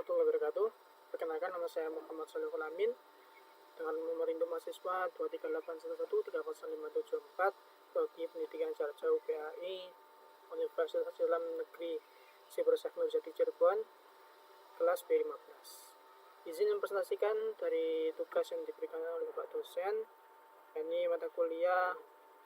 warahmatullahi wabarakatuh. Perkenalkan, nama saya Muhammad Shalihul Amin dengan nomor induk mahasiswa 2381134 Prodi Pendidikan Jarak Jauh PAI Universitas Islam Negeri Syekh Nurjati Cirebon, kelas B15. Izin mempresentasikan dari tugas yang diberikan oleh Bapak dosen, yakni mata kuliah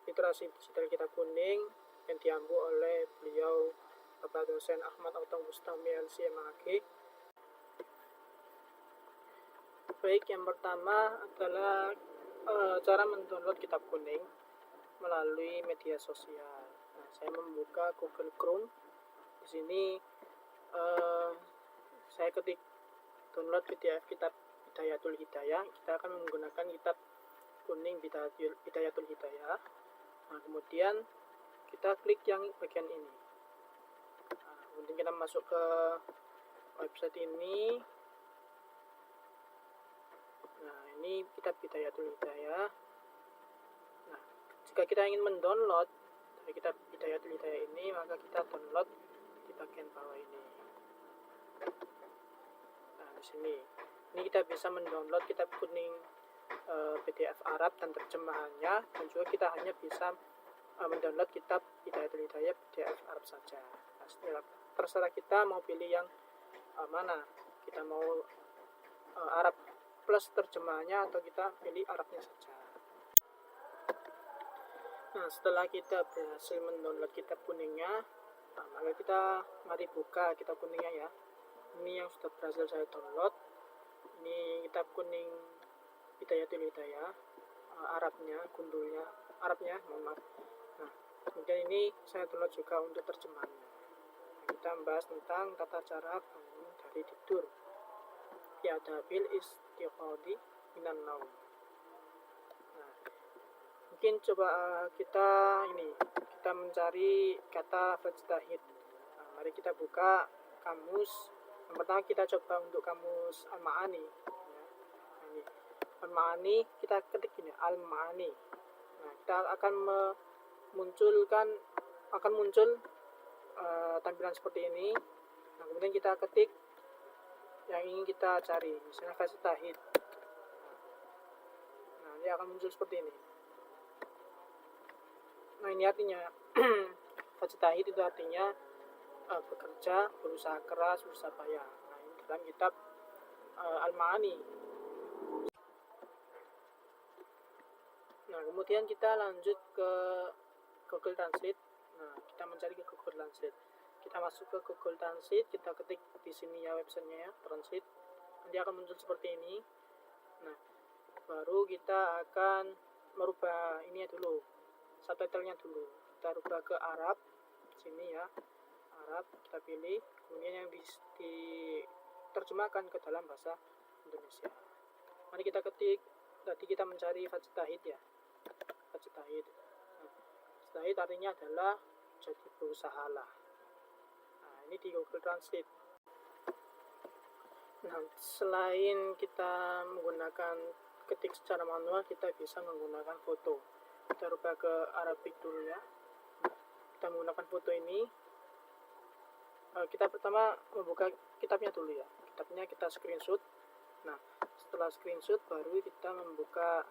Literasi Digital Kitab Kuning yang diampu oleh beliau Bapak dosen Ahmad Otong Bustami LC MAG. Baik, yang pertama adalah cara mendownload kitab kuning melalui media sosial. Nah, saya membuka Google Chrome. Di sini saya ketik download PDF kitab Hidayatul Hidayah. Kita akan menggunakan kitab kuning Hidayatul Hidayah. Nah, kemudian kita klik yang bagian ini. Nah, kemudian kita masuk ke website ini. Nah, ini kitab Hidayatul Hidayah. Nah, jika kita ingin mendownload dari kitab Hidayatul Hidayah ini, maka kita download di bagian bawah ini. Nah, di sini. Ini kita bisa mendownload kitab kuning PDF Arab dan terjemahannya, dan juga kita hanya bisa mendownload kitab Hidayatul Hidayah PDF Arab saja. Nah, terserah kita mau pilih yang mana. Kita mau Arab plus terjemahannya atau kita pilih Arabnya saja. Nah, setelah kita berhasil mendownload kitab kuningnya, maka kita mari buka kitab kuningnya ya. Ini yang sudah berhasil saya download. Ini kitab kuning Hidayatul Hidayah, Arabnya, gundulnya, Arabnya, mohon maaf. Nah, kemudian ini saya download juga untuk terjemahannya. Nah, kita membahas tentang tata cara bangun dari tidur. Ya, adabil istiqodi minan naum. Nah, mungkin coba kita mencari kata fajtahid. Nah, mari kita buka kamus. Yang pertama kita coba untuk kamus Al-Ma'ani. Ya, ini Al-Ma'ani, kita ketik ini Al-Ma'ani. Nah, kita akan muncul tampilan seperti ini. Nah, kemudian kita ketik yang ingin kita cari, misalnya fajtahid. Nah, ini akan muncul seperti ini. Nah, ini artinya fajtahid itu artinya bekerja, berusaha keras, berusaha payah. Nah, ini dalam kitab Al-Ma'ani. Nah, kemudian kita lanjut ke Google Translate. Nah, kita mencari ke Google Translate. Kita masuk ke Google Translate, kita ketik di sini ya websitenya ya, Translate. Nanti akan muncul seperti ini. Nah, baru kita akan merubah ini dulu, subtitlenya dulu. Kita rubah ke Arab, sini ya, Arab, kita pilih. Kemudian yang diterjemahkan ke dalam bahasa Indonesia. Mari kita ketik. Tadi kita mencari fajtahid ya, fajtahid. Nah, fajtahid artinya adalah jadi berusahalah. Nah, ini di Google Translate. Nah, selain kita menggunakan ketik secara manual, kita bisa menggunakan foto. Kita rubah ke Arabic dulu ya. Kita menggunakan foto ini. Kita pertama membuka kitabnya dulu ya. Kitabnya kita screenshot. Nah, setelah screenshot baru kita membuka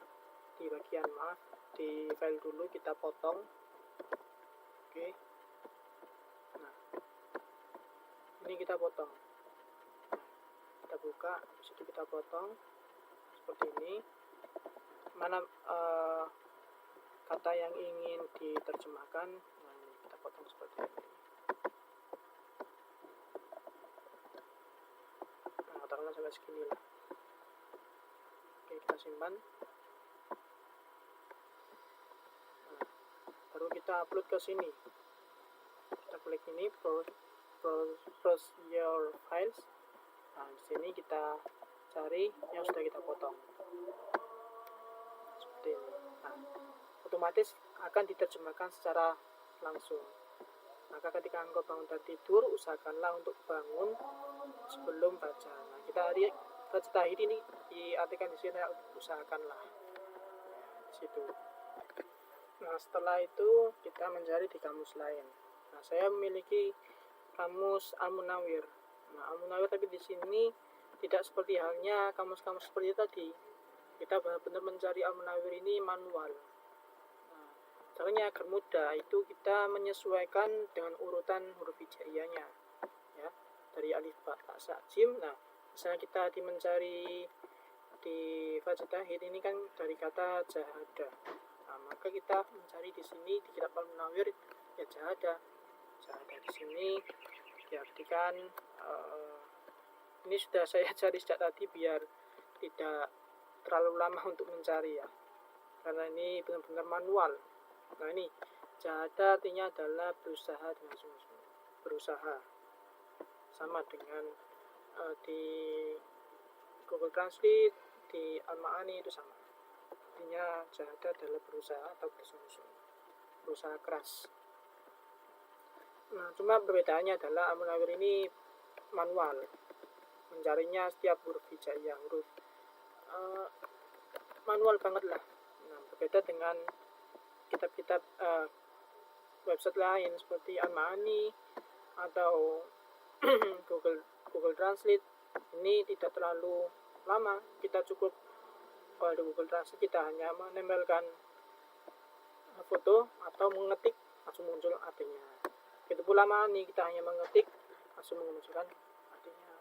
di bagian di file dulu, kita potong. Oke. Nah, ini kita potong. Kita buka, habis itu kita potong seperti ini. Mana kata yang ingin diterjemahkan, nah, kita potong seperti ini. Nah, katakanlah sampai segini lah. Oke, kita simpan. Nah, baru kita upload ke sini. Kita klik ini, browse your files. Nah, di sini kita cari yang sudah kita potong. Seperti ini. Nah, otomatis akan diterjemahkan secara langsung. Maka ketika engkau bangun dari tidur, usahakanlah untuk bangun sebelum baca. Nah, kita lihat fajtahid ini diartikan di sini usahakanlah. Di situ. Nah, setelah itu kita mencari di kamus lain. Nah, saya memiliki kamus Al-Munawwir. Nah, al-munawwir tapi di sini tidak seperti halnya kamus-kamus seperti tadi. Kita benar-benar mencari al-munawwir ini manual. Nah, caranya agar mudah itu kita menyesuaikan dengan urutan huruf hijaiyahnya, ya, dari alif ba ta sa jim. Nah, misalnya kita mencari di Fajtahid ini kan dari kata jahada. Nah, maka kita mencari di sini di kitab al-munawwir ya jahada. Jahada di sini diartikan ini sudah saya cari sejak tadi biar tidak terlalu lama untuk mencari ya, karena ini benar-benar manual. Nah, ini jahada artinya adalah berusaha dengan sungguh-sungguh, berusaha, sama dengan di Google Translate, di Al-Ma'ani itu sama, artinya jahada adalah berusaha atau bersungguh-sungguh, berusaha keras. Nah, cuma perbedaannya adalah al-munawwir ini manual, mencarinya setiap huruf hijaiyah, huruf manual banget lah. Nah, berbeda dengan kitab-kitab website lain seperti Al-Ma'ani atau Google Translate. Ini tidak terlalu lama, kita cukup kalau di Google Translate kita hanya menempelkan foto atau mengetik langsung muncul artinya. Begitu pula Al-Ma'ani, kita hanya mengetik langsung memunculkan artinya.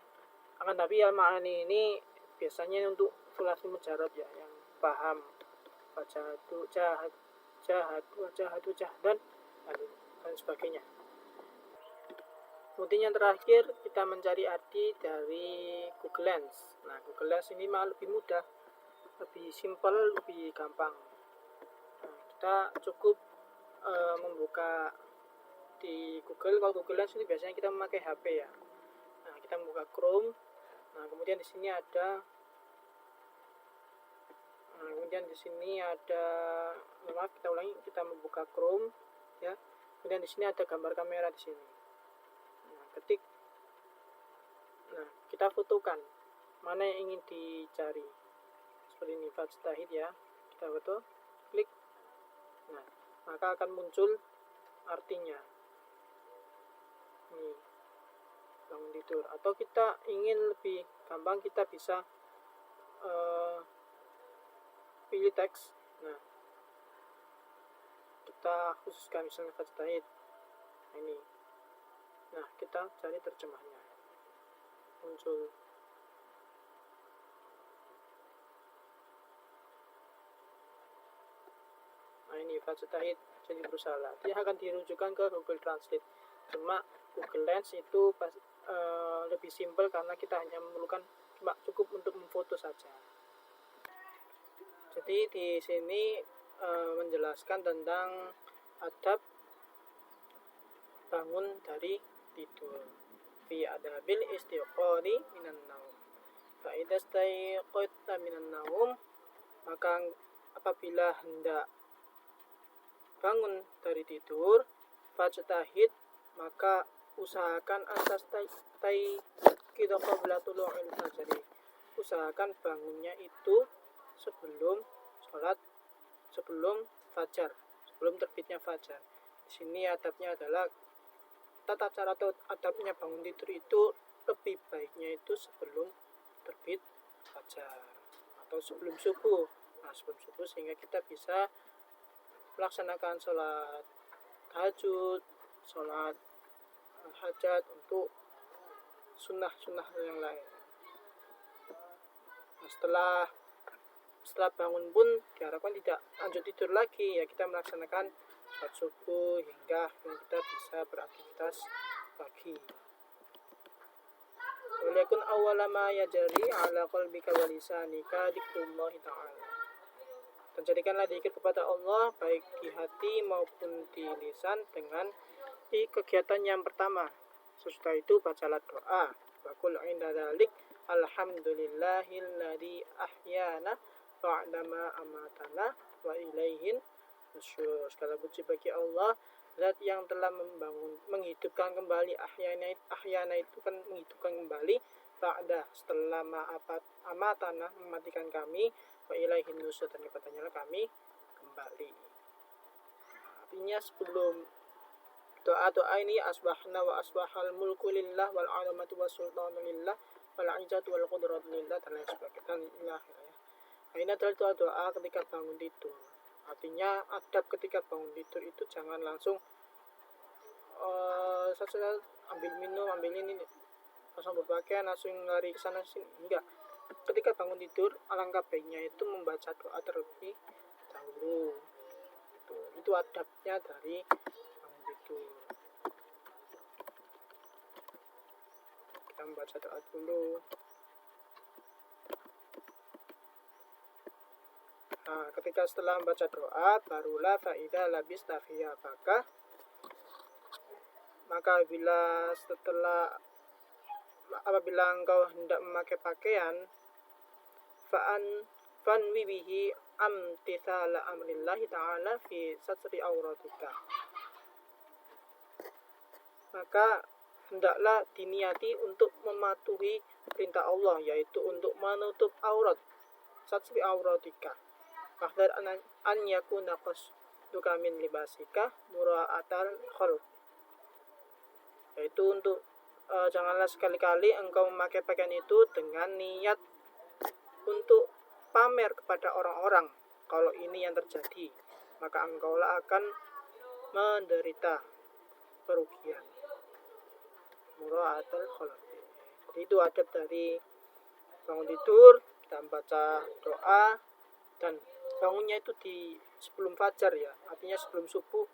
Akan tapi Al-Ma'ani ini biasanya untuk sulasi mujarab ya, yang paham wajahatu jahdan dan sebagainya. Kemudian yang terakhir kita mencari arti dari Google Lens. Nah, Google Lens ini malah lebih mudah, lebih simpel, lebih gampang. Nah, kita cukup membuka di Google. Kalau Google Lens ini biasanya kita memakai HP ya. Nah, kita membuka Chrome. Nah, kemudian di sini ada maaf, kita ulangi, kita membuka Chrome ya. Kemudian di sini ada gambar kamera di sini. Nah, kita fotokan mana yang ingin dicari. Seperti ini Fajtahid ya. Kita foto, klik. Nah, maka akan muncul artinya. Ini bangun tidur. Atau kita ingin lebih gampang, kita bisa pilih teks. Nah, kita khususkan misalnya Fajtahid. Nah, ini. Nah, kita cari terjemahnya. Muncul. Nah, ini Fajtahid jadi bersalah. Dia akan dirujukan ke Google Translate. Cuma Google Lens itu lebih simpel karena kita hanya memerlukan cukup untuk memfoto saja. Jadi di sini menjelaskan tentang adab bangun dari tidur. Fi adabil istiqori minan naum. Fa idza staiqta minan naum, maka apabila hendak bangun dari tidur, fajtahid, maka usahakan antas kita qabla tulu'il fajri. Usahakan bangunnya itu sebelum fajar, sebelum terbitnya fajar. Di sini adabnya adalah tata cara atau adabnya bangun tidur itu lebih baiknya itu sebelum terbit fajar atau sebelum subuh. Nah, sebelum subuh sehingga kita bisa melaksanakan sholat tahajud, sholat hajat untuk sunnah-sunnah yang lain. Nah, setelah bangun pun diharapkan tidak lanjut tidur lagi ya, kita melaksanakan sholat subuh hingga kita bisa beraktivitas pagi. Waliyakun awwala ma yajri ala qalbika wa lisanika dzikrullahi ta'ala. Dan jadikanlah dzikir kepada Allah baik di hati maupun di lisan dengan di kegiatan yang pertama. Sesudah itu bacalah doa. Wa qul 'inda dzalik alhamdulillahilladzi ahyana ba'dama amatana wa ilaihin nusyur. Segala puji bagi Allah, zat yang telah menghidupkan kembali. Ahyana itu kan menghidupkan kembali, ba'da setelah amatana mematikan kami, wa ilaihin nusyur dan kepadanya kami kembali. Artinya sebelum Doa-doa ini asbahna wa asbahal mulku lillah wal alamatu was sultanu lillah wal ijatu wal qudratu lillah dan lain sebagainya dan ila akhirnya. Nah, ini adalah doa-doa ketika bangun tidur. Artinya adab ketika bangun tidur itu jangan langsung saya ambil minum, ambil ini, langsung berpakaian, langsung lari ke sana sini. Enggak. Ketika bangun tidur, alangkah baiknya itu membaca doa terlebih dahulu. Itu adabnya dari bangun tidur. Kita membaca doa dulu. Nah, ketika setelah membaca doa, barulah faida labis tafiya maka apabila engkau hendak memakai pakaian, fanwi bihi amtithala amrillahi ta'ala fi satri auratika, maka hendaklah diniati untuk mematuhi perintah Allah, yaitu untuk menutup aurat, satri auratika. Fahdar an yakuna qasduka min libasika mura'atal khalq, yaitu untuk janganlah sekali-kali engkau memakai pakaian itu dengan niat untuk pamer kepada orang-orang. Kalau ini yang terjadi, maka engkaulah akan menderita kerugian. Mura'atal khalq. Jadi itu adab dari bangun tidur, kita membaca doa, dan bangunnya itu di sebelum fajar ya, artinya sebelum subuh.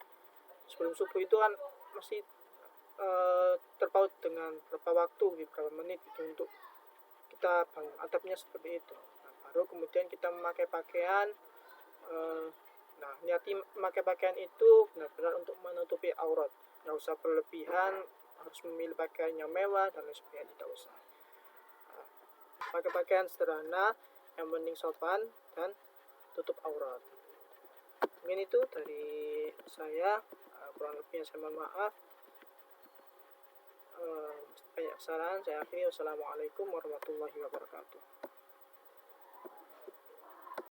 Sebelum subuh itu kan masih terpaut dengan berapa waktu, beberapa menit itu untuk kita bangun. Adabnya seperti itu. Nah, baru kemudian kita memakai pakaian. Nah, niati memakai pakaian itu benar-benar untuk menutupi aurat. Nggak usah berlebihan, harus memilih pakaian yang mewah dan lain sebagainya, tidak usah. Pakai pakaian sederhana, yang penting sopan dan tutup aurat. Mungkin itu dari saya, kurang lebihnya saya mohon maaf. Banyak saran, saya akhiri. Wassalamualaikum warahmatullahi wabarakatuh.